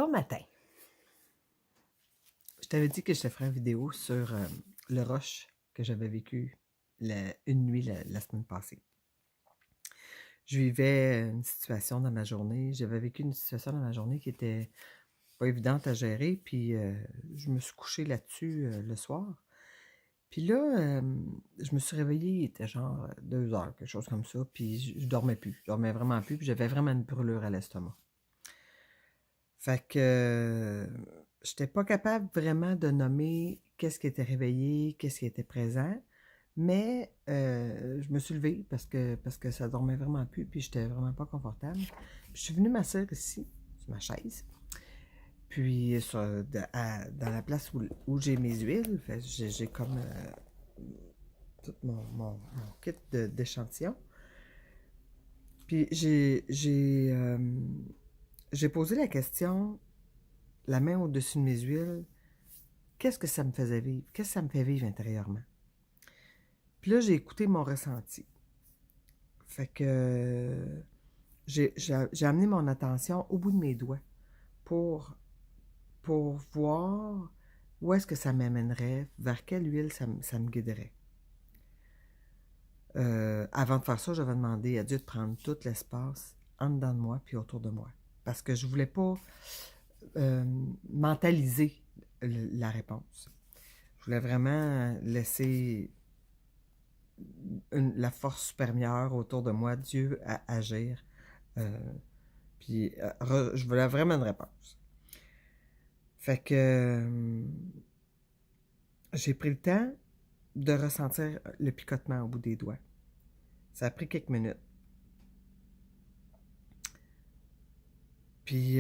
Bon matin. Je t'avais dit que je te ferais une vidéo sur le rush que j'avais vécu une nuit la semaine passée. Je vivais une situation dans ma journée. J'avais vécu une situation dans ma journée qui était pas évidente à gérer. Puis je me suis couchée là-dessus le soir. Puis là, je me suis réveillée, il était genre 2 heures, quelque chose comme ça. Puis je dormais plus. Je dormais vraiment plus. Puis j'avais vraiment une brûlure à l'estomac. Fait que j'étais pas capable vraiment de nommer qu'est-ce qui était réveillé, qu'est-ce qui était présent, mais je me suis levée parce que ça dormait vraiment plus, puis j'étais vraiment pas confortable. Puis je suis venue m'asseoir ici, sur ma chaise, puis dans la place où j'ai mes huiles, fait, j'ai comme tout mon kit d'échantillons. Puis j'ai posé la question, la main au-dessus de mes huiles, qu'est-ce que ça me faisait vivre? Qu'est-ce que ça me fait vivre intérieurement? Puis là, j'ai écouté mon ressenti. Fait que j'ai amené mon attention au bout de mes doigts pour, pour voir où est-ce que ça m'amènerait, vers quelle huile ça me guiderait. Avant de faire ça, j'avais demandé à Dieu de prendre tout l'espace en dedans de moi puis autour de moi. Parce que je voulais pas mentaliser la réponse. Je voulais vraiment laisser la force supérieure autour de moi, Dieu, à agir. Puis je voulais vraiment une réponse. Fait que j'ai pris le temps de ressentir le picotement au bout des doigts. Ça a pris quelques minutes. Puis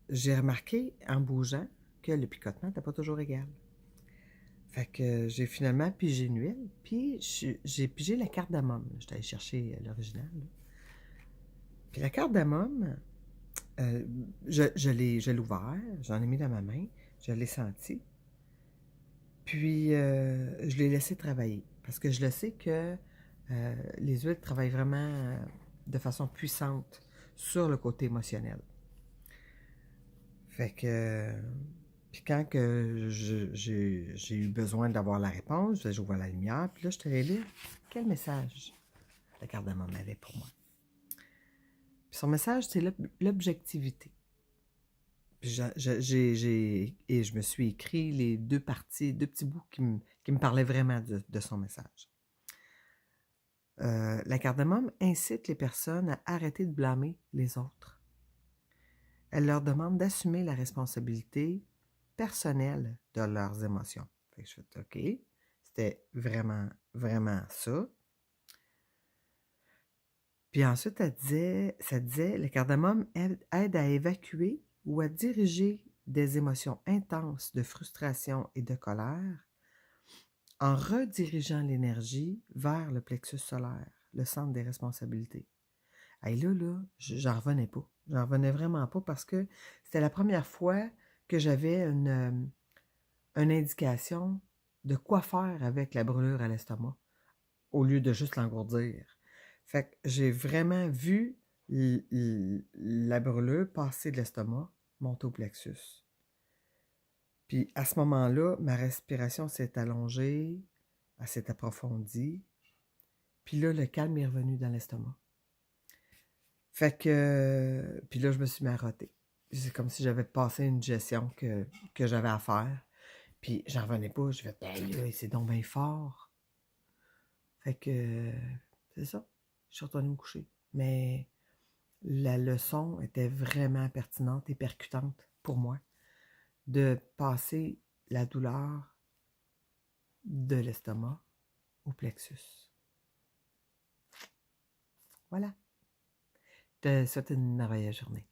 j'ai remarqué en bougeant que le picotement n'était pas toujours égal. Fait que j'ai finalement pigé une huile, puis j'ai pigé la cardamome. J'étais allée chercher l'original. Puis la cardamome, je l'ai ouvert, j'en ai mis dans ma main, je l'ai senti. Puis je l'ai laissé travailler. Parce que je le sais que les huiles travaillent vraiment de façon puissante sur le côté émotionnel. Fait que puis quand que j'ai eu besoin d'avoir la réponse, j'ouvre la lumière, puis là, je te allée lire quel message la cardamome avait pour moi. Puis son message, c'est l'objectivité. Puis je me suis écrit les deux parties, deux petits bouts qui me parlaient vraiment de son message. La cardamome incite les personnes à arrêter de blâmer les autres. Elle leur demande d'assumer la responsabilité personnelle de leurs émotions. Fait que je fais OK, c'était vraiment, vraiment ça. Puis ensuite, ça disait, le cardamome aide à évacuer ou à diriger des émotions intenses de frustration et de colère en redirigeant l'énergie vers le plexus solaire, le centre des responsabilités. Et là, j'en revenais pas. J'en revenais vraiment pas parce que c'était la première fois que j'avais une indication de quoi faire avec la brûlure à l'estomac au lieu de juste l'engourdir. Fait que j'ai vraiment vu la brûlure passer de l'estomac, monter au plexus. Puis à ce moment-là, ma respiration s'est allongée, elle s'est approfondie. Puis là, le calme est revenu dans l'estomac. Fait que... Puis là, je me suis mis à roter. C'est comme si j'avais passé une gestion que j'avais à faire. Puis j'en revenais pas. Je fais, ben là, c'est donc bien fort. Fait que... C'est ça. Je suis retournée me coucher. Mais la leçon était vraiment pertinente et percutante pour moi de passer la douleur de l'estomac au plexus. Voilà. Je te souhaite une merveilleuse journée.